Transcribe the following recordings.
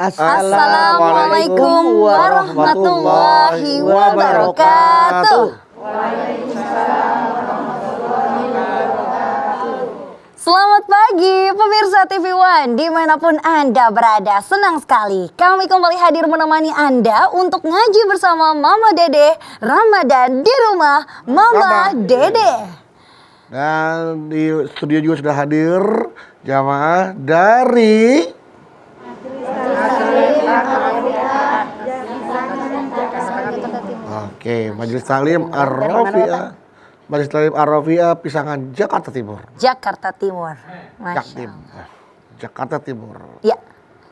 Assalamualaikum warahmatullahi wabarakatuh. Selamat pagi pemirsa TV One dimanapun Anda berada. Senang sekali kami kembali hadir menemani Anda untuk ngaji bersama Mama Dede Ramadan di rumah Mama Dede. Dan di studio juga sudah hadir jamaah dari Majelis Taklim Ar-Rafi'ah. Majelis Taklim Ar-Rafi'ah Pisangan Jakarta Timur. Jakarta Timur. Masya Allah. Jakarta Timur. Ya.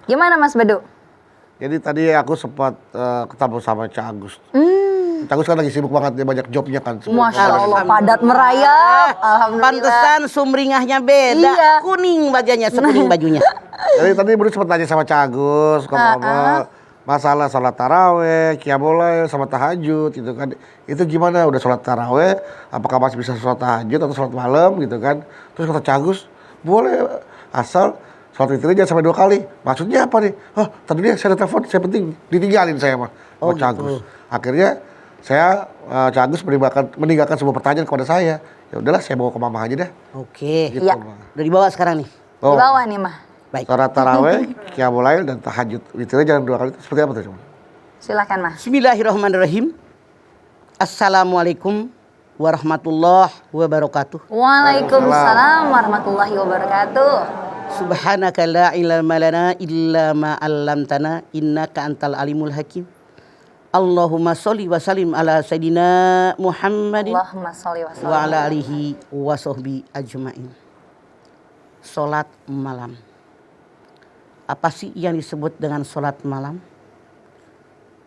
Gimana Mas Bedu? Jadi tadi aku sempat ketemu sama Cak Agus. Cak Agus kan lagi sibuk banget, dia banyak jobnya kan. Masya Allah, padat merayap. Alhamdulillah. Pantesan sumringahnya beda. Iya. Kuning bajunya, sekuning bajunya. Jadi tadi baru sempat tanya sama Cak Agus, masalah sholat taraweh, qiyamul lail, sama tahajud gitu kan. Itu gimana, udah sholat taraweh, apakah masih bisa sholat tahajud atau sholat malam gitu kan. Terus kata Cak Agus, boleh asal sholat witirnya jangan sampai 2 kali. Maksudnya apa nih? Oh tadi dia saya ada telepon, saya penting ditinggalin saya mah. Oh Cak Agus. Akhirnya saya, Cak Agus meninggalkan sebuah pertanyaan kepada saya. Ya udahlah saya bawa ke mama aja deh. Oke. Gitu, ya. Udah dibawa sekarang nih? Oh. Dibawa nih mah. Baik. Sholat taraweh, qiyamul lail dan tahajud. Witirnya jangan 2 kali. Seperti apa tuh cuman? Silakan Mas. Bismillahirrahmanirrahim. Assalamualaikum warahmatullahi wabarakatuh. Waalaikumsalam warahmatullahi wabarakatuh. Subhanaka la ilma lana illa ma 'allamtana innaka antal alimul hakim. Allahumma sholli wa sallim ala sayidina Muhammadin Allahumma sholli wa sallim wa ala alihi wa sahbi ajmain. Salat malam. Apa sih yang disebut dengan salat malam?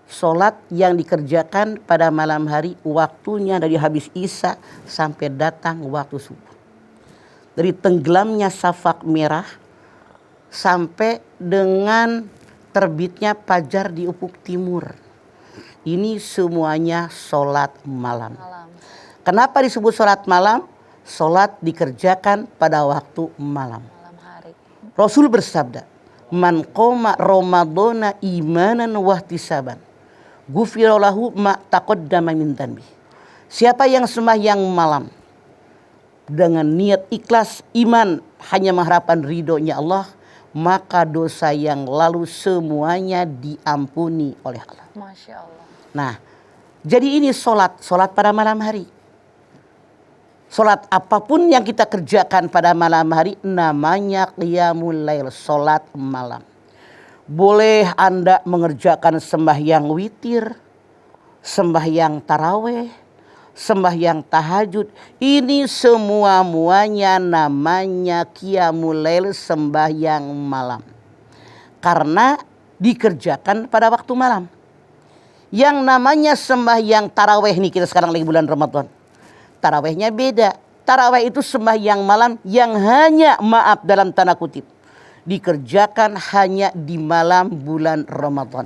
Salat yang dikerjakan pada malam hari, waktunya dari habis isya sampai datang waktu subuh. Dari tenggelamnya syafaq merah sampai dengan terbitnya fajar di ufuk timur. Ini semuanya salat malam. Kenapa disebut salat malam? Salat dikerjakan pada waktu malam. Rasul bersabda, "Man qoma Ramadhana imanan wa ihtisaban, ghufira lahu ma taqaddama min dhanbi." Siapa yang sembahyang malam dengan niat ikhlas iman hanya mengharapkan ridhonya Allah, maka dosa yang lalu semuanya diampuni oleh Allah. Masya Allah. Nah, jadi ini salat pada malam hari. Salat apapun yang kita kerjakan pada malam hari namanya qiyamul lail, salat malam. Boleh Anda mengerjakan sembahyang witir, sembahyang taraweh, sembahyang tahajud. Ini semua-muanya namanya qiyamul lail, sembahyang malam. Karena dikerjakan pada waktu malam. Yang namanya sembahyang taraweh nih, kita sekarang lagi bulan Ramadan. Tarawehnya beda. Taraweh itu sembahyang malam yang hanya, maaf dalam tanda kutip, dikerjakan hanya di malam bulan Ramadan.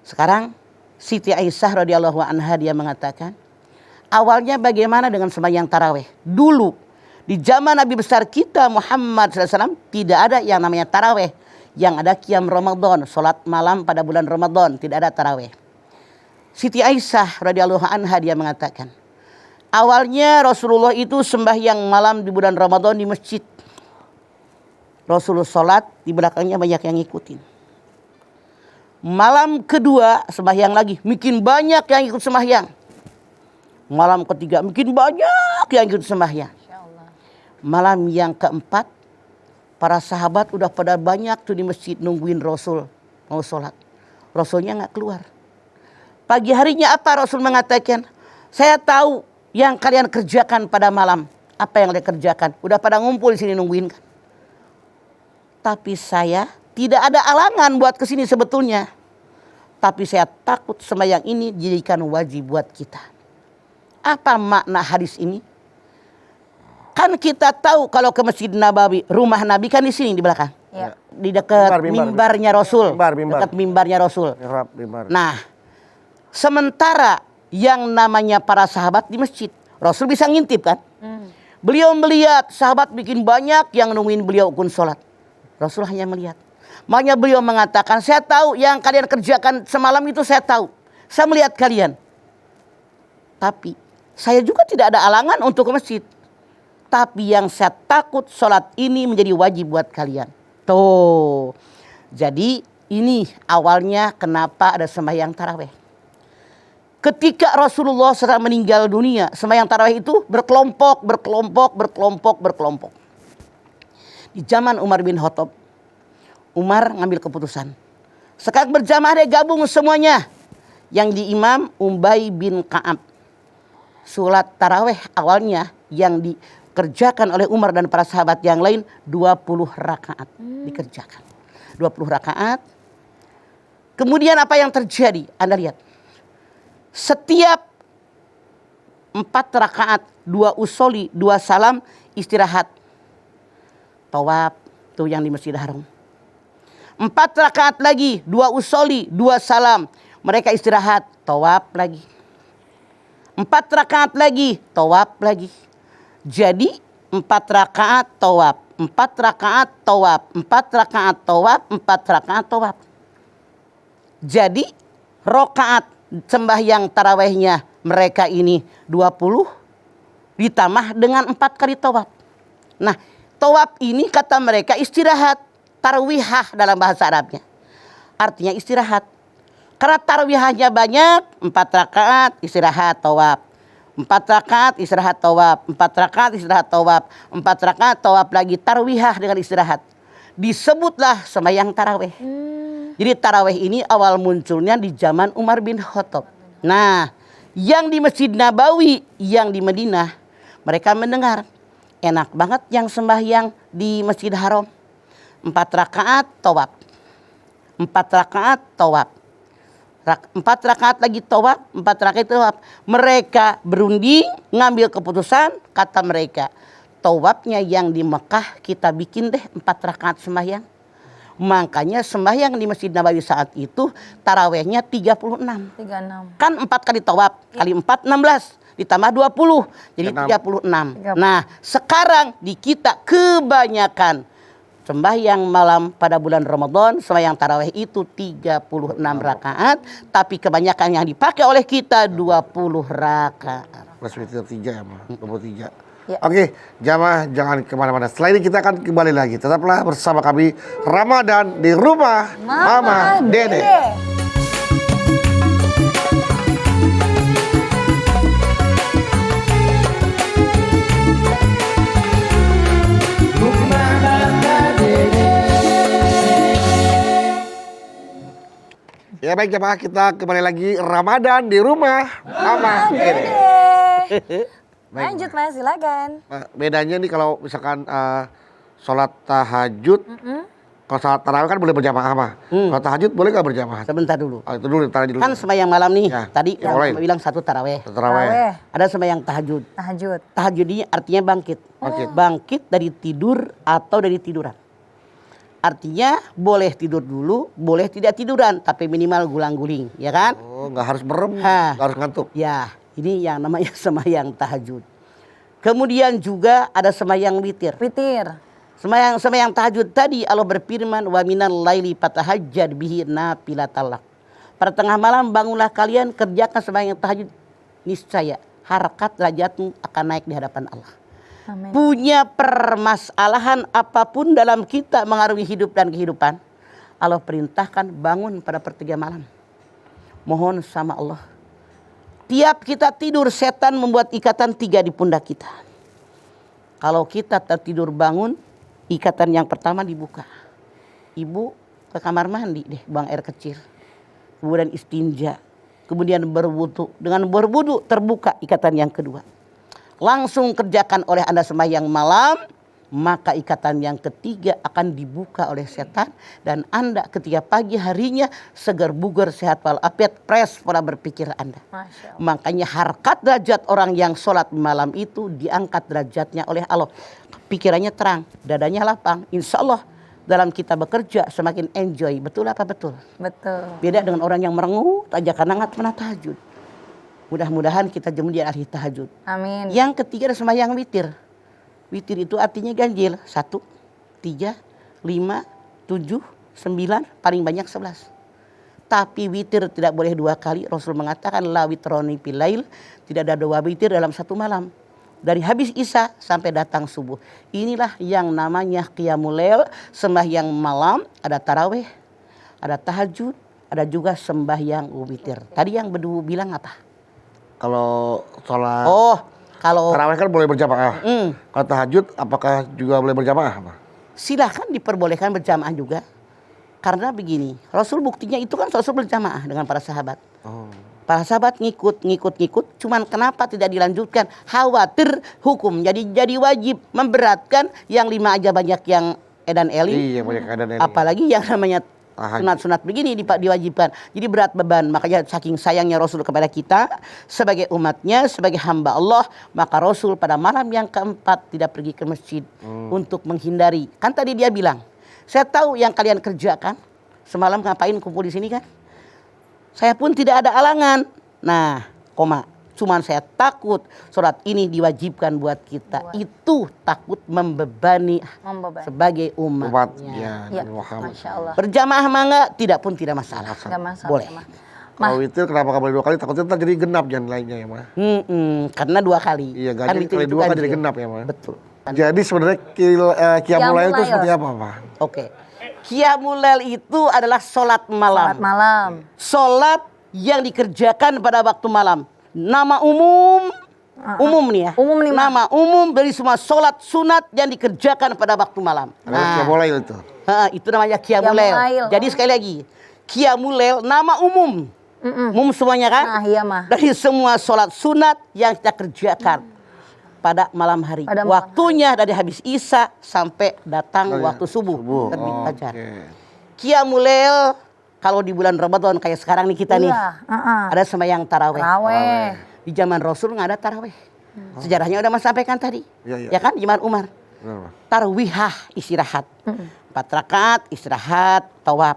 Sekarang Siti Aisyah radhiyallahu anha dia mengatakan, awalnya bagaimana dengan sembahyang taraweh? Dulu di zaman Nabi besar kita Muhammad SAW tidak ada yang namanya taraweh. Yang ada qiyam Ramadan, salat malam pada bulan Ramadan, tidak ada taraweh. Siti Aisyah radhiyallahu anha dia mengatakan, awalnya Rasulullah itu sembahyang malam di bulan Ramadan di masjid. Rasulullah sholat, di belakangnya banyak yang ngikutin. Malam kedua sembahyang lagi, makin banyak yang ikut sembahyang. Malam ketiga makin banyak yang ikut sembahyang. Malam yang keempat, para sahabat udah pada banyak tuh di masjid nungguin Rasul mau sholat. Rasulnya nggak keluar. Pagi harinya apa Rasul mengatakan? Saya tahu yang kalian kerjakan pada malam. Apa yang kalian kerjakan? Udah pada ngumpul di sini nungguin kan? Tapi saya tidak ada alangan buat kesini sebetulnya. Tapi saya takut sembahyang ini dijadikan wajib buat kita. Apa makna hadis ini? Kan kita tahu kalau ke Masjid Nabawi, rumah Nabi kan di sini di belakang. Ya. Di dekat mimbarnya Rasul. Dekat mimbarnya Rasul. Nah, sementara yang namanya para sahabat di masjid, Rasul bisa ngintip kan? Beliau melihat sahabat bikin banyak yang nungguin beliau kun sholat. Rasul hanya melihat. Makanya beliau mengatakan, saya tahu yang kalian kerjakan semalam itu saya tahu. Saya melihat kalian. Tapi saya juga tidak ada alangan untuk ke masjid. Tapi yang saya takut sholat ini menjadi wajib buat kalian. Tuh. Jadi ini awalnya kenapa ada sembahyang tarawih. Ketika Rasulullah SAW meninggal dunia, sembahyang tarawih itu berkelompok. Di zaman Umar bin Khattab, Umar ngambil keputusan. Sekarang berjamaah deh, gabung semuanya. Yang diimam Ubay bin Ka'ab. Sholat tarawih awalnya yang dikerjakan oleh Umar dan para sahabat yang lain 20 rakaat dikerjakan. 20 rakaat. Kemudian apa yang terjadi? Anda lihat. Setiap 4 rakaat, 2 usoli, 2 salam, istirahat. Tawaf, tuh yang di Masjidil Haram. 4 rakaat lagi, 2 usoli, 2 salam. Mereka istirahat, tawaf lagi. 4 rakaat lagi, tawaf lagi. Jadi 4 rakaat tawaf, 4 rakaat tawaf, 4 rakaat tawaf, 4 rakaat tawaf. Jadi rakaat sembahyang tarawihnya mereka ini 20 ditambah dengan 4 kali tawaf. Nah, tawaf ini kata mereka istirahat, tarwihah dalam bahasa Arabnya. Artinya istirahat. Karena tarwihahnya banyak, 4 rakaat istirahat tawaf. 4 rakaat istirahat tawaf, 4 rakaat istirahat tawaf, 4 rakaat tawaf lagi, tarwihah dengan istirahat. Disebutlah sembahyang tarawih. Jadi tarawih ini awal munculnya di zaman Umar bin Khattab. Nah, yang di Masjid Nabawi, yang di Madinah, mereka mendengar enak banget yang sembahyang di Masjid Haram. 4 rakaat tawaf, 4 rakaat tawaf, 4 rakaat lagi tawaf, 4 rakaat tawaf. Mereka berunding ngambil keputusan, kata mereka, tawafnya yang di Mekah kita bikin deh 4 rakaat sembahyang. Makanya sembahyang di Masjid Nabawi saat itu tarawihnya 36. Kan 4 kali tawaf, kali 4 16, ditambah 20, jadi 36. Nah, sekarang di kita kebanyakan sembahyang malam pada bulan Ramadan, sembahyang tarawih itu 36 rakaat, tapi kebanyakan yang dipakai oleh kita 20 rakaat. Plus witir 3 ya, 23. Ya. Oke, jamaah jangan kemana-mana. Setelah ini kita akan kembali lagi. Tetaplah bersama kami Ramadan di rumah Mama Dede. Ya baik jamaah, kita kembali lagi Ramadan di rumah Mama Dede. Lanjut Mas, silakan. Nah, bedanya nih kalau misalkan sholat tahajud, kalau sholat tarawih kan boleh berjamaah mah. Sholat tahajud boleh nggak berjamaah? Sebentar dulu. Itu dulu, taruh dulu. Kan sembahyang malam nih. Ya, Tadi yang yang lain. bilang 1 tarawih. Tarawih. Ada sembahyang tahajud. Tahajud ini artinya bangkit. Bangkit dari tidur atau dari tiduran. Artinya boleh tidur dulu, boleh tidak tiduran, tapi minimal gulang-guling, ya kan? Oh, nggak harus merem, nggak harus ngantuk. Ya, ini yang namanya sembahyang tahajud. Kemudian juga ada sembahyang witir. Sembahyang tahajud tadi Allah berfirman, wa minal laili fatahajjad bihi nafilatal lak. Pada tengah malam bangunlah kalian, kerjakan sembahyang tahajud, niscaya harkat derajatmu akan naik di hadapan Allah. Amin. Punya permasalahan apapun dalam kita mengarungi hidup dan kehidupan, Allah perintahkan bangun pada pertigaan malam. Mohon sama Allah. Tiap kita tidur, setan membuat ikatan 3 di pundak kita. Kalau kita tertidur bangun, ikatan yang pertama dibuka. Ibu ke kamar mandi deh, buang air kecil. Kemudian istinja. Kemudian berwudu. Dengan berwudu terbuka ikatan yang kedua. Langsung kerjakan oleh Anda sembahyang malam, maka ikatan yang ketiga akan dibuka oleh setan, dan Anda ketika pagi harinya segar bugar, sehat walafiat, fresh pola berpikir Anda. Makanya harkat derajat orang yang sholat malam itu diangkat derajatnya oleh Allah. Pikirannya terang, dadanya lapang. Insya Allah dalam kita bekerja semakin enjoy. Betul apa betul? Betul. Beda dengan orang yang merengut aja karena nggak pernah tahajud. Mudah-mudahan kita jadi ahli tahajud. Amin. Yang ketiga ada sembahyang witir. Witir itu artinya ganjil. 1, 3, 5, 7, 9, paling banyak 11. Tapi witir tidak boleh 2 kali. Rasul mengatakan la witroni pilail, tidak ada 2 witir dalam satu malam. Dari habis Isya sampai datang subuh. Inilah yang namanya qiyamul lail, sembahyang malam, ada tarawih, ada tahajud, ada juga sembahyang witir. Tadi yang Bedu bilang apa? Kalau sholat Kalau tarawih kan boleh berjamaah. Kalau tahajud apakah juga boleh berjamaah, Pak? silahkan diperbolehkan berjamaah juga. Karena begini, Rasul buktinya itu kan Rasul berjamaah dengan para sahabat. Para sahabat ngikut. Cuman kenapa tidak dilanjutkan? Khawatir hukum. Jadi wajib memberatkan yang 5 aja banyak yang edan eli. Iya, banyak keadaan ini. Apalagi yang namanya sunat-sunat begini diwajibkan. Jadi berat beban. Makanya saking sayangnya Rasul kepada kita sebagai umatnya, sebagai hamba Allah, maka Rasul pada malam yang keempat tidak pergi ke masjid untuk menghindari. Kan tadi dia bilang, saya tahu yang kalian kerjakan. Semalam ngapain kumpul di sini kan? Saya pun tidak ada alangan. Nah, cuman saya takut sholat ini diwajibkan buat kita. Itu takut membebani sebagai umatnya. Ya, Muhammad. Masya Allah. Berjamaah mangga tidak masalah. Nggak masalah. Boleh. Ya, Kalau witir kenapa boleh 2 kali? Takutnya ntar jadi genap jangan lainnya ya, Mah. Karena 2 kali. Iya, Kan ganjil itu kali 2 kan ganjil. jadi genap ya, Mah. Betul. Jadi sebenarnya qiyamul lail itu seperti apa, Pak? Oke. Qiyamul lail itu adalah sholat malam. Salat malam. Sholat yang dikerjakan pada waktu malam. Nama umum nih ya. Umum nih, Mah. Nama umum dari semua sholat sunat yang dikerjakan pada waktu malam. Ada qiyamul lail itu. Itu namanya qiyamul Qiyamul lail. lail. Jadi sekali lagi, qiyamul lail nama umum. Umum semuanya kan? Nah, iya, Mah. Dari semua sholat sunat yang kita kerjakan pada malam hari. Pada malam Waktunya dari habis Isya sampai datang waktu subuh. Terbit fajar. Qiyamul lail kalau di bulan Ramadan kayak sekarang nih kita nih. Iya. Ada sembahyang tarawih. Tarawih. Di zaman Rasul nggak ada tarawih. Sejarahnya udah Mas sampaikan tadi. Iya. Ya kan di zaman Umar. Benar, Pak. Tarawihah istirahat. 4 rakaat istirahat tawaf.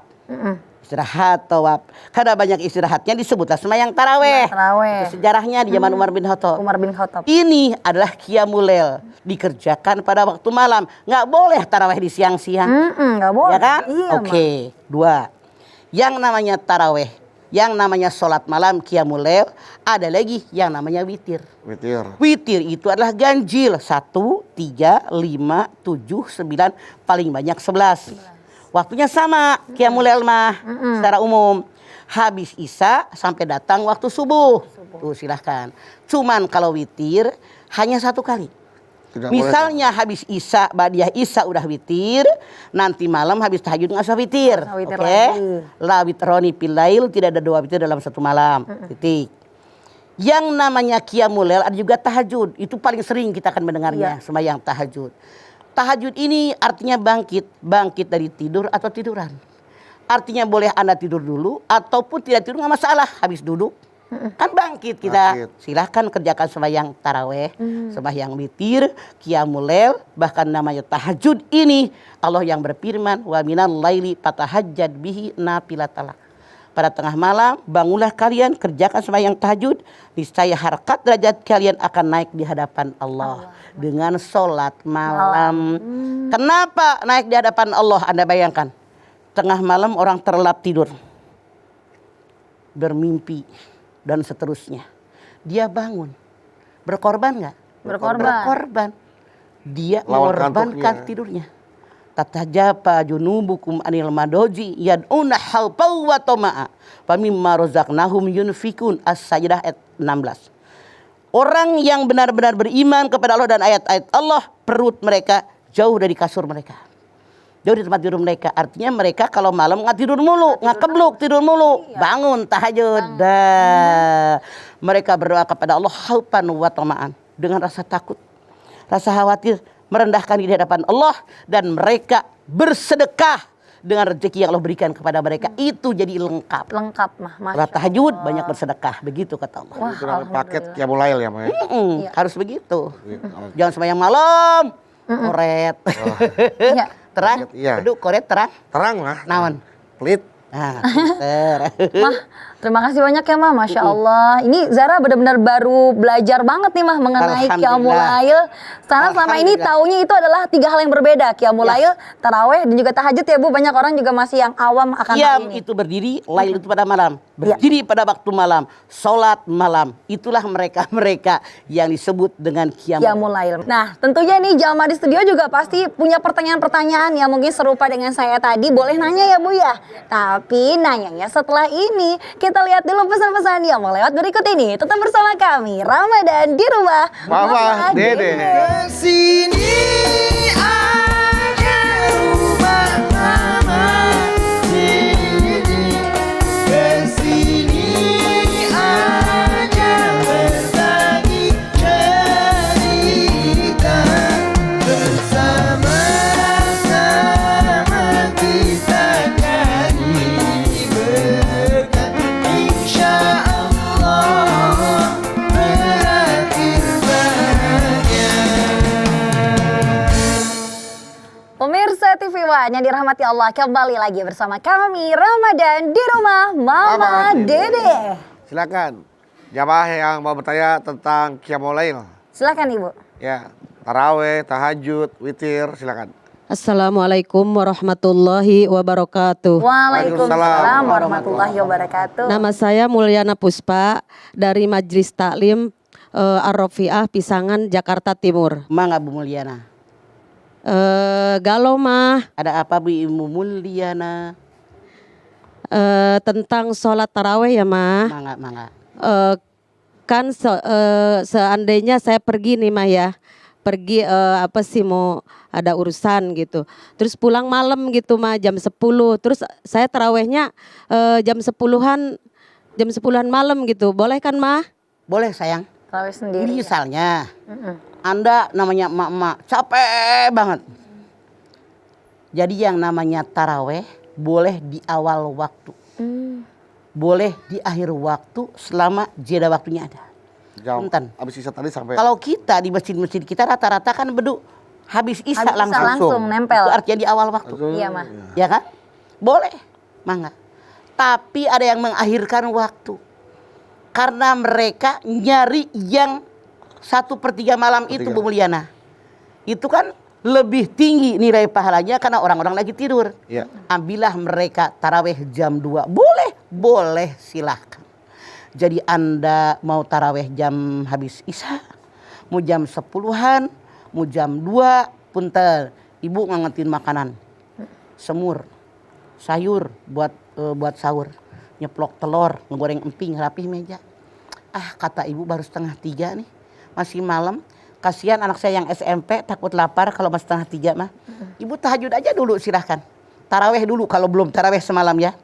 Istirahat tawaf. Karena banyak istirahatnya disebutlah sembahyang tarawih. Tarawih. Itu sejarahnya di zaman Umar bin Khattab. Umar bin Khattab. Ini adalah qiyamul lail, dikerjakan pada waktu malam. Nggak boleh tarawih di siang-siang. Nggak boleh. Ya kan? Iya, Oke. 2. Yang namanya tarawih, yang namanya sholat malam qiyamul lail, ada lagi yang namanya witir. Witir. Witir itu adalah ganjil. 1, 3, 5, 7, 9, paling banyak 11. Waktunya sama qiyamul lail mah secara umum. Habis Isya sampai datang waktu subuh. Tuh silahkan. Cuman kalau witir hanya 1 kali. Tidak Misalnya habis Isya, badiah Isya udah witir, nanti malam habis tahajud nggak usah witir. Nggak usah witir Oke? lagi. La witroni pilail, tidak ada 2 witir dalam 1 malam. Titik. Yang namanya qiyamul lail ada juga tahajud. Itu paling sering kita akan mendengarnya, sembahyang tahajud. Tahajud ini artinya bangkit dari tidur atau tiduran. Artinya boleh Anda tidur dulu ataupun tidak tidur nggak masalah, habis duduk kan bangkit kita. Silahkan kerjakan sembahyang taraweh, sembahyang witir, qiyamul lail, bahkan namanya tahajud ini Allah yang berfirman, wa minal laili fatahajjad bihi nafilatalak. Pada tengah malam bangunlah kalian, kerjakan sembahyang tahajud, niscaya harkat derajat kalian akan naik di hadapan Allah dengan sholat malam. Kenapa naik di hadapan Allah? Anda bayangkan, tengah malam orang terlelap tidur, bermimpi dan seterusnya. Dia bangun, berkorban nggak? Berkorban. Dia mengorbankan tidurnya. Tatajapa junubukum anil madoji yad'una halpau wa toma'a famimma rozaqnahum yunfikun. As-Sajdah ayat 16. Orang yang benar-benar beriman kepada Allah dan ayat-ayat Allah, perut mereka jauh dari kasur mereka, jauh dari tempat tidur mereka. Artinya mereka kalau malam nggak tidur mulu, nggak kebluk tidur mulu, bangun tahajud. Mereka berdoa kepada Allah khaufan wa tama'an, dengan rasa takut, rasa khawatir, merendahkan diri di hadapan Allah, dan mereka bersedekah dengan rezeki yang Allah berikan kepada mereka. Itu jadi lengkap. Lengkap, Mah. Setelah tahajud banyak bersedekah, begitu kata Allah. Itu namanya paket qiyamul lail ya, Mah. Harus begitu. Jangan sembahyang malam, koret. Iya. Terang, Iya. beduk koret terang. Terang lah. Naon? Pelit. Nah, pinter. Mah, terima kasih banyak ya Mah, Masya Allah. Ini Zara benar-benar baru belajar banget nih Mah mengenai Qiyamul Alhamdulillah. Lail. Karena selama ini Alhamdulillah. taunya itu adalah 3 hal yang berbeda. Qiyamul Ya. Lail, taraweh, dan juga tahajud ya Bu. Banyak orang juga masih yang awam akan hal Qiyam ini. itu berdiri, lail itu pada malam. Ya. Berdiri pada waktu malam, sholat malam. Itulah mereka-mereka yang disebut dengan Qiyamul Lail. Nah, tentunya nih jamaah di studio juga pasti punya pertanyaan-pertanyaan yang mungkin serupa dengan saya tadi. Boleh nanya ya Bu ya? Tapi nanyanya setelah ini. Kita lihat dulu pesan-pesan yang mau lewat berikut ini. Tetap bersama kami, Ramadan di rumah Mama Dede. Sini aja rumah mama Dede. Kesini aja berbagi cerita. Bersama-sama kita jadi berkat. Insya Allah berakhir bahagia. Pemirsa TV One yang dirahmati Allah, kembali lagi bersama kami Ramadan di rumah Mama Mama Dede. Silakan. Jamaah yang mau bertanya tentang Qiyamul Lail. Silakan Ibu. Ya, taraweh, tahajud, witir, silakan. Assalamualaikum warahmatullahi wabarakatuh. Waalaikumsalam warahmatullahi wabarakatuh. Nama saya Mulyana Puspa dari Majelis Taklim Ar-Rafiah Pisangan, Jakarta Timur. Mangga Bu Mulyana. Galau mah Ada apa Bu Ibu Mulyana? tentang sholat taraweh ya mah. Mangga. Kan seandainya saya pergi nih mah ya, pergi apa sih mau ada urusan gitu. Terus pulang malam gitu mah jam 10. Terus saya tarawehnya jam 10-an malam gitu. Boleh kan mah? Boleh sayang. Tarawih sendiri. Misalnya Anda namanya emak-emak capek banget. Jadi yang namanya taraweh boleh di awal waktu. Boleh di akhir waktu selama jeda waktunya ada. Jam Punten. abis isya tadi sampai Kalau kita di masjid-masjid kita rata-rata kan beduk habis isya Habis isya langsung nempel. Itu artinya di awal waktu. Iya Mah. Ya kan? Boleh. Mangga. Tapi ada yang mengakhirkan waktu. Karena mereka nyari yang 1/3 malam itu Bu Mulyana. Itu kan lebih tinggi nilai pahalanya karena orang-orang lagi tidur. Iya. Ambillah mereka taraweh jam 2. Boleh silahkan. Jadi Anda mau taraweh jam habis isya, mau jam 10-an, mau jam 2, punten. Ibu ngangetin makanan. Semur, sayur buat sahur. Nyeplok telur, ngegoreng emping, rapih meja. Kata ibu baru 2:30 nih. Masih malam. Kasihan anak saya yang SMP takut lapar kalau masih 2:30 mah. Ibu tahajud aja dulu silahkan. Taraweh dulu kalau belum taraweh semalam ya.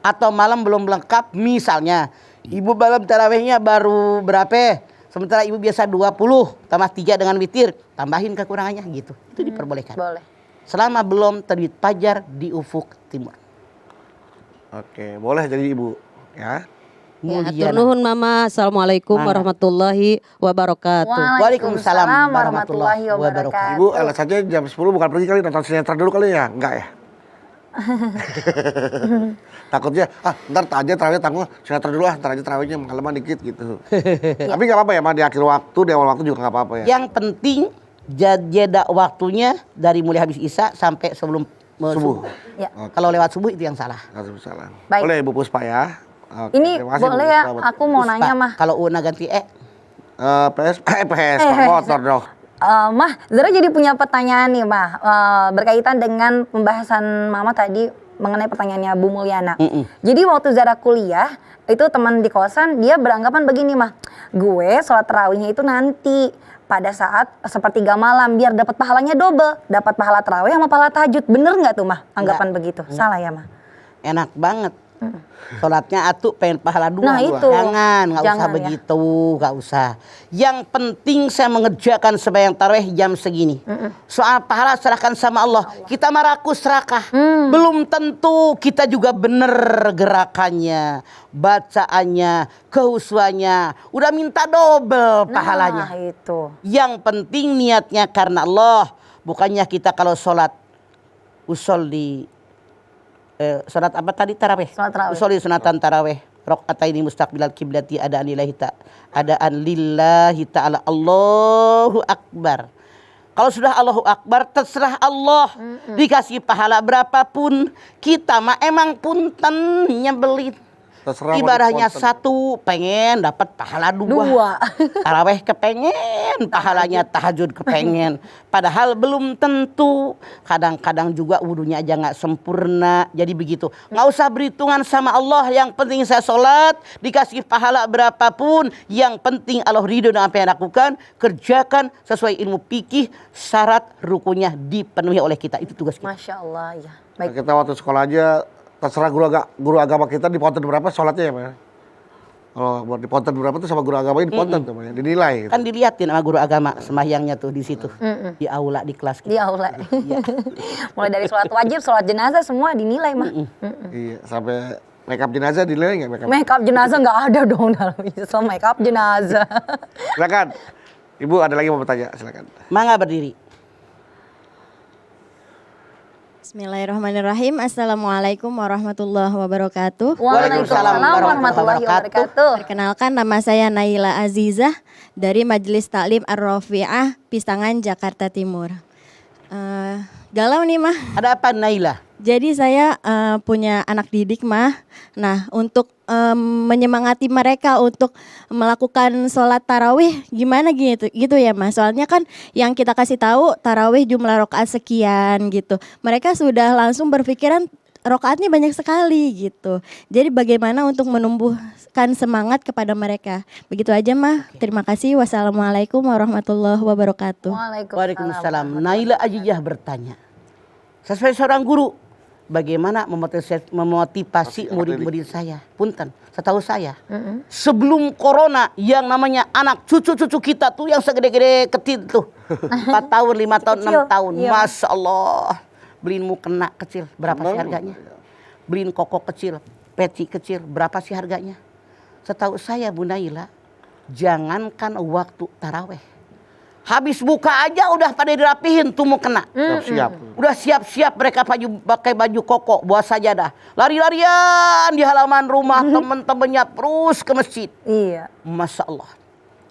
Atau malam belum lengkap misalnya. Ibu malam tarawehnya baru berapa? Sementara ibu biasa 20 tambah 3 dengan witir. Tambahin kekurangannya gitu. Itu diperbolehkan. Boleh. Selama belum terbit fajar di ufuk timur. Oke, boleh jadi ibu. Ya. Ya, Mulyana. turnuhun mama. Assalamualaikum Mangga. warahmatullahi wabarakatuh. Waalaikumsalam warahmatullahi wabarakatuh. Ibu alasannya jam 10 bukan pergi kali, nonton sinetron dulu kali ya? Enggak ya? Takutnya, ntar aja tarawih tanggung sinetron dulu ntar aja tarawihnya makalaman dikit gitu. Tapi nggak apa-apa ya, mah di akhir waktu, di awal waktu juga nggak apa-apa ya. Yang penting jeda waktunya dari mulai habis isya sampai sebelum subuh. Ya. Kalau lewat subuh itu yang salah. Nggak salah. Baik. Boleh Ibu Puspa ya. Oke, Ini terima kasih, Bu boleh ya, Puspa. aku mau Puspa, nanya Mah. Kalau Una ganti PS, motor dong. Mah, Zara jadi punya pertanyaan nih Mah, berkaitan dengan pembahasan Mama tadi mengenai pertanyaannya Bu Mulyana. Jadi waktu Zara kuliah, itu teman di kosan dia beranggapan begini Mah, gue sholat tarawihnya itu nanti pada saat 1/3 malam biar dapat pahalanya double, dapat pahala tarawih sama pahala tahajud. Bener nggak tuh Mah anggapan begitu? Salah ya Mah? Enak banget. Sholatnya atuh pengen pahala 2. Nah, itu. Jangan, nggak usah Jangan, ya. begitu, nggak usah. Yang penting saya mengerjakan sembahyang tarawih jam segini. Soal pahala serahkan sama Allah. Kita mah rakus serakah. Belum tentu kita juga bener gerakannya, bacaannya, kehusuannya. Udah minta double pahalanya. Nah itu. Yang penting niatnya karena Allah. Bukannya kita kalau sholat usolli Salat apa tadi? Tarawih. Salat tarawih. Usolli sunatan tarawih. Rakaataini mustaqbilal kiblati adaan lillahi ta'ala. Allahu akbar. Kalau sudah Allahu akbar, terserah Allah. Dikasih pahala berapapun, kita mah emang punten nyebelin. Terserah mau Ibaratnya diponten. satu pengen dapat pahala dua. Taraweh kepengen, pahalanya tahajud kepengen. Padahal belum tentu. Kadang-kadang juga wudunya aja nggak sempurna. Jadi begitu. Nggak usah berhitungan sama Allah. Yang penting saya sholat, dikasih pahala berapapun. Yang penting Allah ridho dengan apa yang lakukan. Kerjakan sesuai ilmu fikih. Syarat rukunnya dipenuhi oleh kita. Itu tugas kita. Masya Allah ya. Baik. Kita waktu sekolah aja terserah guru agama kita di ponten berapa sholatnya ya Pak. Kalau buat di ponten berapa tuh sama guru agamanya di ponten tuh Pak, dinilai. Gitu. Kan dilihatin sama guru agama sembahyangnya tuh di situ. Di aula, di kelas. Di aula. Mulai dari sholat wajib, sholat jenazah semua dinilai mah. Iya, sampai make up jenazah dinilai nggak make up? Make up jenazah nggak ada dong dalam Islam, make up jenazah. Silakan. Ibu ada lagi mau bertanya, silakan. Mangga berdiri. Bismillahirrahmanirrahim. Assalamualaikum warahmatullahi wabarakatuh. Waalaikumsalam warahmatullahi wabarakatuh. Perkenalkan, nama saya Naila Azizah dari Majelis Taklim Ar-Rafi'ah, Pisangan, Jakarta Timur. Galau nih mah. Ada apa Naila? Jadi saya punya anak didik mah. Nah, untuk menyemangati mereka untuk melakukan sholat tarawih gimana gitu ya mas. Soalnya kan yang kita kasih tahu tarawih jumlah rakaat sekian gitu. Mereka sudah langsung berpikiran rakaatnya banyak sekali gitu. Jadi bagaimana untuk menumbuhkan semangat kepada mereka. Begitu aja mah. Terima kasih. Wassalamualaikum warahmatullahi wabarakatuh. Waalaikumsalam. Naila Azizah bertanya. Sesuai seorang guru, bagaimana memotivasi murid-murid saya? Punten, setahu saya, sebelum corona yang namanya anak cucu-cucu kita tuh yang segede-gede kecil tuh, 4 tahun, 5 tahun, 6 tahun, iya. Masya Allah, beliin mukena kecil, berapa sih harganya? Beliin koko kecil, peci kecil, berapa sih harganya? Setahu saya Bu Naila, jangankan waktu taraweh, habis buka aja udah pada dirapihin tuh mukena. Siap-siap. Udah siap-siap mereka pakai baju koko, bawa sajadah. Lari-larian di halaman rumah temen-temennya terus ke masjid. Iya. Masya Allah.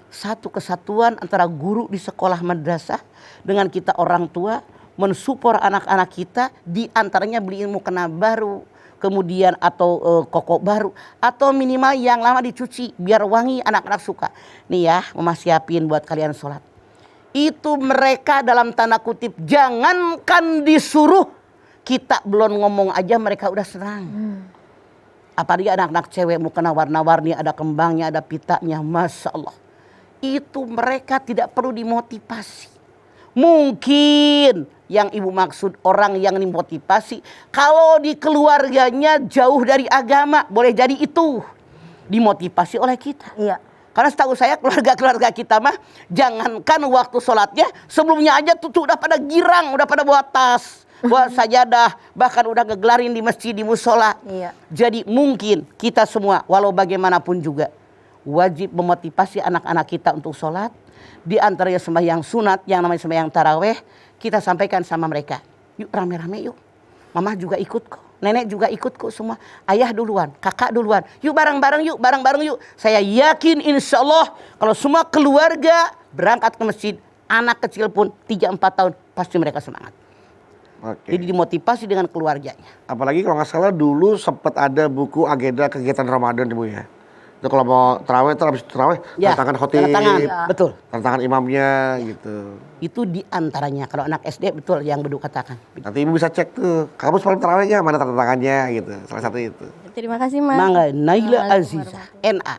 Satu kesatuan antara guru di sekolah madrasah dengan kita orang tua mensupport anak-anak kita, di antaranya beliin mukena baru, kemudian atau koko baru, atau minimal yang lama dicuci biar wangi, anak-anak suka. Nih ya, mama siapin buat kalian sholat. Itu mereka dalam tanda kutip, jangankan disuruh, kita belum ngomong aja mereka udah senang. Apalagi anak-anak cewek mukena warna-warni, ada kembangnya, ada pitanya, Masya Allah. Itu mereka tidak perlu dimotivasi. Mungkin yang ibu maksud orang yang dimotivasi, kalau di keluarganya jauh dari agama, boleh jadi itu dimotivasi oleh kita. Iya. Karena setahu saya keluarga-keluarga kita mah jangankan waktu sholatnya, sebelumnya aja tuh udah pada girang, udah pada bawa tas, bawa sajadah, bahkan udah ngegelarin di masjid, di musola. Iya. Jadi mungkin kita semua walau bagaimanapun juga wajib memotivasi anak-anak kita untuk sholat. Di antaranya sembahyang sunat yang namanya sembahyang taraweh, kita sampaikan sama mereka. Yuk rame-rame yuk. Mama juga ikut kok. Nenek juga ikut kok semua. Ayah duluan, kakak duluan. Yuk bareng-bareng yuk, bareng-bareng yuk. Saya yakin insya Allah kalau semua keluarga berangkat ke masjid, anak kecil pun 3-4 tahun pasti mereka semangat. Oke. Jadi dimotivasi dengan keluarganya. Apalagi kalau nggak salah dulu sempat ada buku agenda kegiatan Ramadan Ibu ya. Itu kalau mau taraweh, habis taraweh, Ya, tangan khotib, tanda tangan. Betul. tangan imamnya gitu. Itu diantaranya. Kalau anak SD betul yang Bedu katakan. Nanti Ibu bisa cek tuh, kamu semalam tarawehnya mana tanda tangannya gitu. Salah satu itu. Terima kasih mas. Mangga Naila Assalamualaikum Azizah, NA.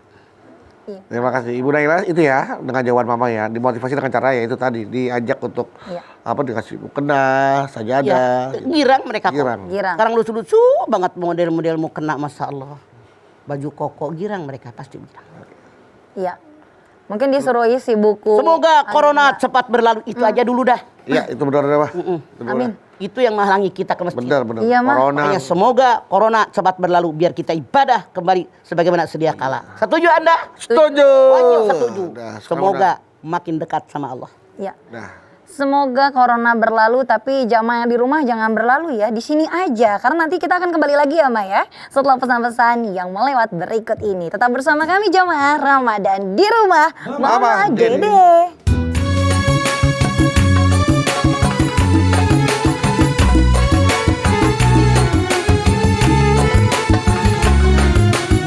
Terima kasih Ibu Naila itu ya, dengan jawaban Mama ya, dimotivasi dengan cara ya itu tadi, diajak untuk dikasih mukena, sajadah. Ya, girang mereka kok. Girang. Girang. Sekarang lucu-lucu banget model-model mau kena, Masya Allah. Baju koko girang mereka pasti girang. Iya. Mungkin disuruh isi buku. Semoga corona cepat berlalu, itu aja dulu dah. Iya itu benar Pak. Itu benar. Amin. Itu yang menghalangi kita ke masjid. Benar benar. Iya, Mah. Corona. Makanya semoga corona cepat berlalu biar kita ibadah kembali sebagaimana sedia kala. Setuju Anda? Setuju. Wajib setuju. Udah, sekarang Semoga makin dekat sama Allah. Iya. Nah, Semoga corona berlalu, tapi jamaah yang di rumah jangan berlalu ya. Di sini aja, karena nanti kita akan kembali lagi ya, Ma ya. Setelah pesan-pesan yang melewat berikut ini. Tetap bersama kami jamaah Ramadan di rumah Mama Dede.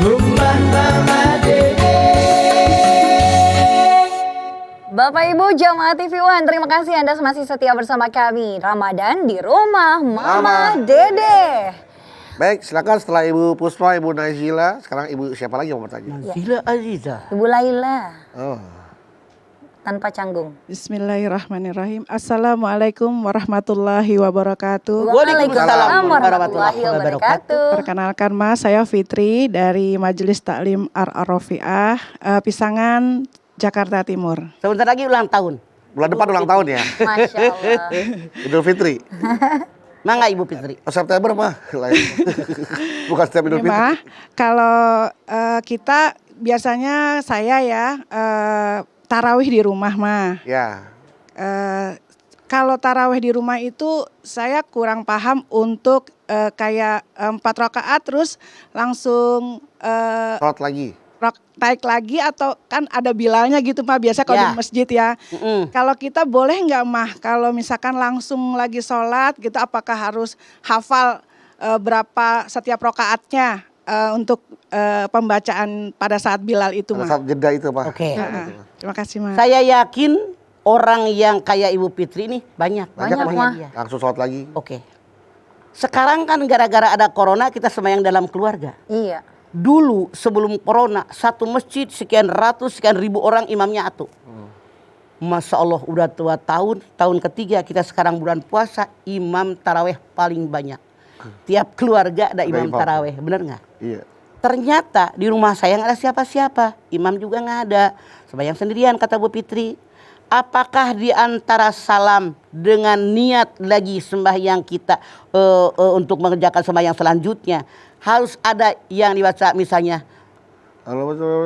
Rumah Mama Dede. Bapak Ibu jamaah TV One, terima kasih Anda masih setia bersama kami. Ramadan di rumah Mama Dede. Baik, silakan setelah Ibu Puspa, Ibu Nazila, sekarang Ibu siapa lagi yang mau bertanya? Nazila Aziza. Ibu Laila, Oh. tanpa canggung. Bismillahirrahmanirrahim. Assalamualaikum warahmatullahi wabarakatuh. Waalaikumsalam warahmatullahi wabarakatuh. Perkenalkan Mas, saya Fitri dari Majelis Taklim Ar-Rafiah, Pisangan, Jakarta Timur. Sebentar lagi ulang tahun. Bulan depan ulang tahun ya, Masya Allah. Idul Fitri. Mangga Ibu Fitri. Oh, September mah, lain. Bukan setiap Idul Ini Fitri. mah, kalau kita biasanya saya ya tarawih di rumah mah. Ya, Kalau tarawih di rumah itu saya kurang paham untuk kayak 4 rakaat terus langsung sholat lagi. naik lagi atau kan ada bilalnya gitu mah biasa kalau Ya. di masjid ya. Kalau kita boleh nggak mah kalau misalkan langsung lagi sholat gitu apakah harus hafal berapa setiap rakaatnya untuk pembacaan pada saat bilal itu Pada mah. saat jeda itu Pak. Oke. Terima kasih mah. Saya yakin orang yang kayak Ibu Fitri ini banyak. Banyak, Banyak, Mah. Mah. Dia. Langsung sholat lagi. Oke. Sekarang kan gara-gara ada corona kita sembahyang dalam keluarga. Iya. Dulu sebelum corona satu masjid sekian ratus sekian ribu orang imamnya atuh. Masya Allah udah 2 tahun, tahun ketiga kita sekarang bulan puasa imam taraweh paling banyak. Tiap keluarga ada imam imam. taraweh, bener nggak? Iya. Ternyata di rumah saya nggak ada siapa-siapa, imam juga nggak ada, sembahyang sendirian kata Bu Fitri. Apakah di antara salam dengan niat lagi sembahyang kita untuk mengerjakan sembahyang selanjutnya harus ada yang dibaca misalnya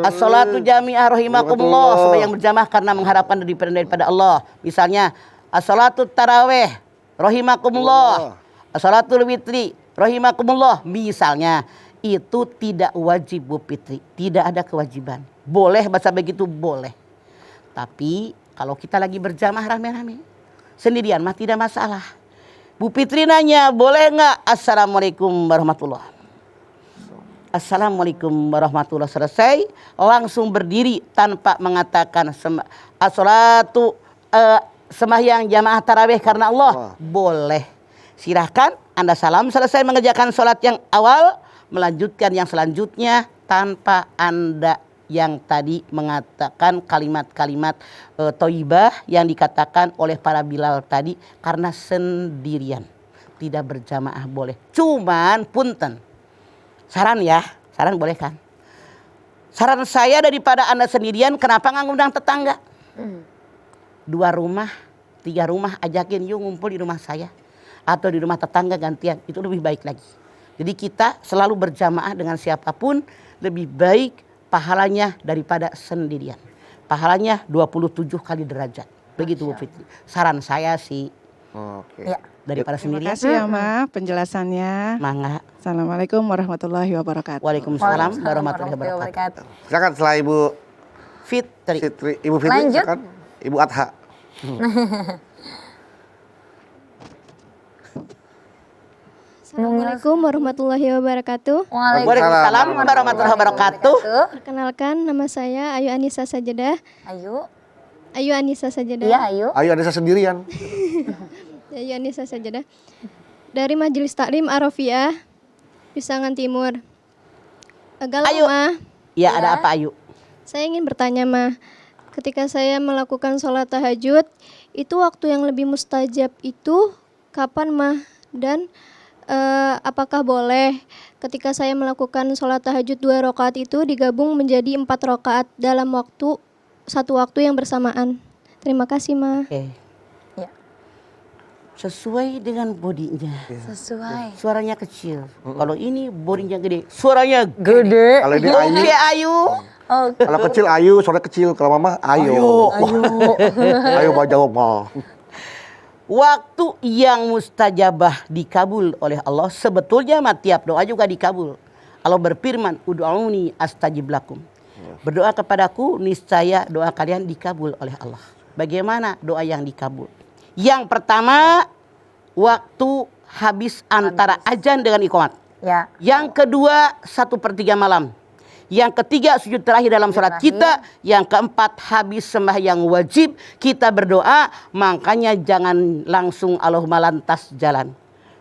as-salatu jami'ah rahimakumullah sembahyang berjamaah karena mengharapkan daripada Allah. Misalnya as-salatu taraweh rahimakumullah, as-salatul witri rahimakumullah misalnya. Itu tidak wajib Bu Fitri, tidak ada kewajiban. Boleh baca begitu boleh. Tapi kalau kita lagi berjamaah rame-rame sendirian mah tidak masalah. Bu Fitri nanya, boleh nggak assalamualaikum warahmatullah. Assalamualaikum warahmatullah selesai langsung berdiri tanpa mengatakan as-salatu sembahyang jamaah tarawih karena Allah. Boleh. Silahkan Anda salam selesai mengerjakan sholat yang awal melanjutkan yang selanjutnya tanpa Anda yang tadi mengatakan kalimat-kalimat thayyibah yang dikatakan oleh para Bilal tadi karena sendirian. Tidak berjamaah boleh. Cuman punten. Saran ya, saran boleh kan? Saran saya daripada Anda sendirian kenapa nggak ngundang tetangga? 2 rumah, 3 rumah ajakin yuk ngumpul di rumah saya. Atau di rumah tetangga gantian, itu lebih baik lagi. Jadi kita selalu berjamaah dengan siapapun lebih baik pahalanya daripada sendirian. Pahalanya 27 kali derajat. Begitu Bu Fitri. Saran saya sih Oke. Ya. daripada Terima sendirian. kasih ya Ma penjelasannya. Mangga. Assalamualaikum warahmatullahi wabarakatuh. Waalaikumsalam warahmatullahi wabarakatuh. wabarakatuh. Silakan setelah Ibu Fitri. Fitri, Ibu Fitri, Lanjut. silakan Ibu Adha. Assalamualaikum warahmatullahi wabarakatuh. Waalaikumsalam warahmatullahi wabarakatuh. Perkenalkan nama saya Ayu Anissa Sajadah. Ayo. Ayu Anissa Sajadah. Iya, ayo. Ayo Anissa sendirian. Ayu Anissa Sajadah. Dari Majelis Taklim Ar-Rafiah, Pisangan Timur. Galau Ayu. Ma, Ya, ada apa Ayu? saya ingin bertanya Ma, ketika saya melakukan sholat tahajud, itu waktu yang lebih mustajab itu kapan Ma? Dan apakah boleh ketika saya melakukan sholat tahajud 2 rakaat itu digabung menjadi 4 rakaat dalam satu waktu yang bersamaan? Terima kasih Ma. Oke. Ya. Sesuai dengan bodinya. Sesuai. Suaranya kecil. Kalau ini bodinya gede. Suaranya Gede. Kalau ini Ayu, Oke Ayu. Oke. kalau kecil Ayu, suara kecil. Kalau Mama Ayo. Ayo. Ayo mau jawab mau. Waktu yang mustajabah dikabul oleh Allah, sebetulnya tiap doa juga dikabul. Allah berfirman, ud'uni astajib lakum. Berdoa kepadaku, niscaya doa kalian dikabul oleh Allah. Bagaimana doa yang dikabul? Yang pertama, waktu habis antara azan dengan iqamat. Ya. Yang kedua, 1/3 malam. Yang ketiga, sujud terakhir dalam sholat kita. Yang keempat, habis sembahyang wajib kita berdoa. Makanya jangan langsung Allahumma lantas jalan.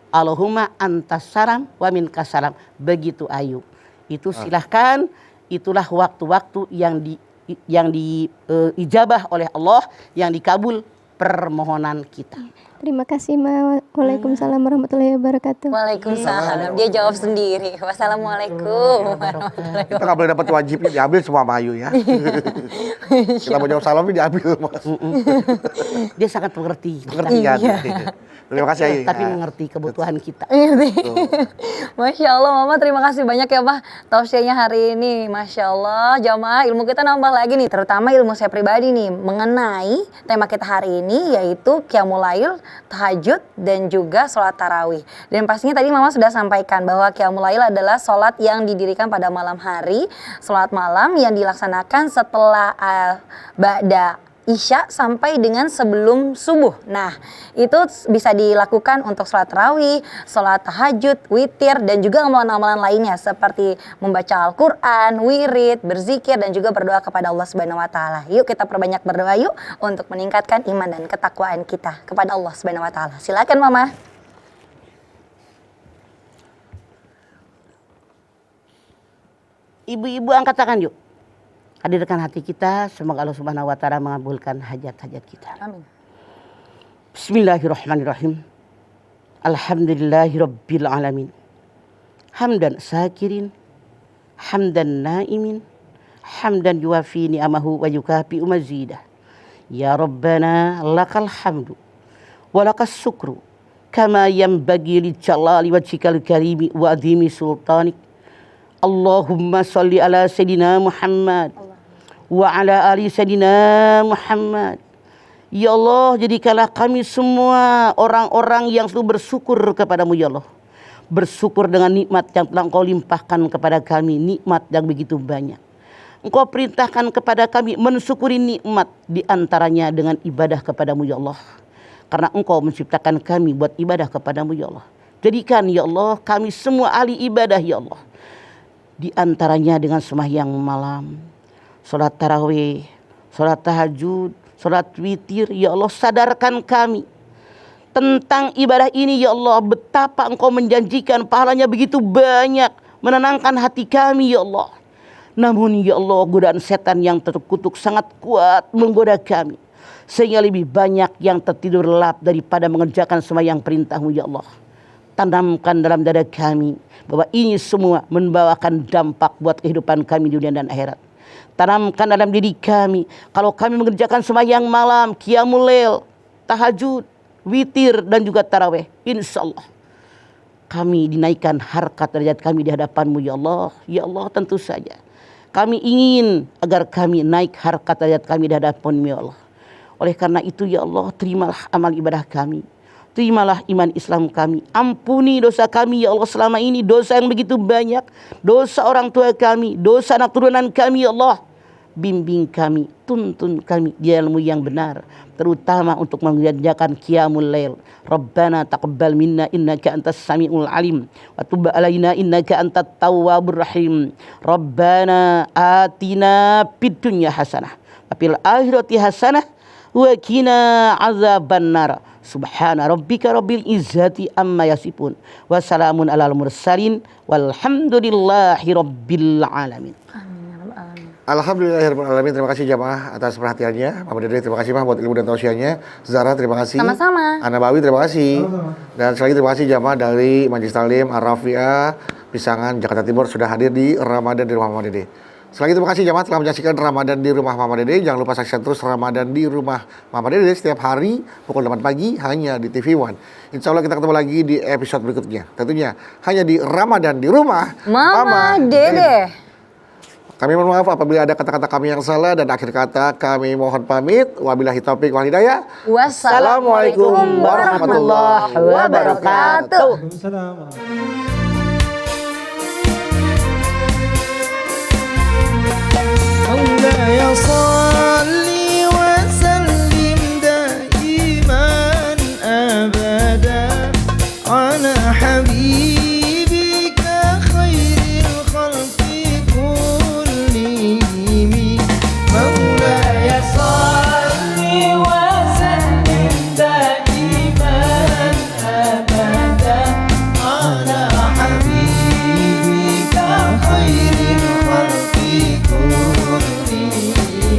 Allahumma antas salam wa minkas salam. Begitu Ayub. Itu silahkan. Itulah waktu-waktu yang diijabah oleh Allah, yang dikabul permohonan kita. Terima kasih, Ma. Waalaikumsalam warahmatullahi wabarakatuh. Waalaikumsalam. Dia jawab sendiri. Wassalamualaikum. Kita nggak boleh dapat wajibnya diambil semua sama Ayu ya. Kita mau jawab salam ini diambil Mas. Dia sangat mengerti. Pengertian. Terima kasih Ayu. Tapi mengerti kebutuhan kita. Masya Allah, Mama terima kasih banyak ya, Pak. Tausiahnya hari ini. Masya Allah, jamaah ilmu kita nambah lagi nih. Terutama ilmu saya pribadi nih. Mengenai tema kita hari ini yaitu Qiyamul Lail, tahajud, dan juga sholat tarawih. Dan pastinya tadi Mama sudah sampaikan bahwa Qiyamul Lail adalah sholat yang didirikan pada malam hari. Sholat malam yang dilaksanakan setelah ba'da Isya sampai dengan sebelum subuh. Nah, itu bisa dilakukan untuk sholat tarawih, sholat tahajud, witir, dan juga amalan-amalan lainnya seperti membaca Al-Quran, wirid, berzikir, dan juga berdoa kepada Allah Subhanahu Wa Taala. Yuk kita perbanyak berdoa yuk untuk meningkatkan iman dan ketakwaan kita kepada Allah Subhanahu Wa Taala. Silakan Mama. Ibu-ibu angkat tangan yuk. Hadirkan hati kita, semoga Allah Subhanahu Wa Taala mengabulkan hajat-hajat kita. Amin. Bismillahirrahmanirrahim. Alhamdulillahirabbil alamin. Hamdan sakirin, hamdan naimin, hamdan yuwafi ni'amahu wa yukafi mazidah. Ya Rabbana lakal hamdu wa lakas syukru kama yanbaghi li jalali wajhikal karimi wa adhimi sultanik. Allahumma salli ala sayyidina Muhammad wa ala ali sayyidina Muhammad. Ya Allah, jadikanlah kami semua orang-orang yang selalu bersyukur kepadamu ya Allah. Bersyukur dengan nikmat yang telah Engkau limpahkan kepada kami, nikmat yang begitu banyak. Engkau perintahkan kepada kami mensyukuri nikmat, di antaranya dengan ibadah kepadamu ya Allah. Karena Engkau menciptakan kami buat ibadah kepadamu ya Allah. Jadikan ya Allah kami semua ahli ibadah ya Allah. Di antaranya dengan sembahyang malam, sholat tarawih, sholat tahajud, sholat witir. Ya Allah, sadarkan kami tentang ibadah ini ya Allah. Betapa Engkau menjanjikan pahalanya begitu banyak, menenangkan hati kami ya Allah. Namun ya Allah, godaan setan yang terkutuk sangat kuat menggoda kami, sehingga lebih banyak yang tertidur lelap daripada mengerjakan sembahyang perintah-Mu ya Allah. Tanamkan dalam dada kami bahwa ini semua membawakan dampak buat kehidupan kami dunia dan akhirat. Tanamkan dalam diri kami, kalau kami mengerjakan sembahyang malam, qiyamul lail, tahajud, witir, dan juga tarawih, insya Allah kami dinaikkan harkat derajat kami di hadapan-Mu ya Allah. Ya Allah, tentu saja kami ingin agar kami naik harkat derajat kami di hadapan-Mu ya Allah. Oleh karena itu ya Allah, terimalah amal ibadah kami, terimalah iman Islam kami. Ampuni dosa kami ya Allah selama ini, dosa yang begitu banyak, dosa orang tua kami, dosa anak turunan kami ya Allah. Bimbing kami, tuntun kami di ilmu yang benar, terutama untuk mengerjakan qiyamul lail. Rabbana taqabbal minna innaka antas samiul alim wa tub alaina innaka antat tawwabur rahim. Rabbana atina fid dunya hasanah wa fil akhirati hasanah wa qina azabannar. Subhana rabbika rabbil izzati amma yasifun wa salamun alal mursalin walhamdulillahi rabbil alamin. Alhamdulillahirrahmanirrahim. Terima kasih jamaah atas perhatiannya. Mama Dede terima kasih Mah buat ilmu dan tausiahnya. Zara terima kasih. Sama-sama. Ana Bawi terima kasih. Dan sekali lagi terima kasih jamaah dari Majelis Taklim Ar-Rafiah Pisangan Jakarta Timur sudah hadir di Ramadan di rumah Mama Dede. Sekali lagi terima kasih jamaah telah menyaksikan Ramadan di rumah Mama Dede. Jangan lupa saksikan terus Ramadan di rumah Mama Dede setiap hari pukul 8 pagi hanya di TV One. Insya Allah kita ketemu lagi di episode berikutnya. Tentunya hanya di Ramadan di rumah Mama Dede. Kami mohon maaf apabila ada kata-kata kami yang salah dan akhir kata kami mohon pamit. Wabillahi taufik wal hidayah. Wassalamualaikum warahmatullahi wabarakatuh. Waalaikumsalam.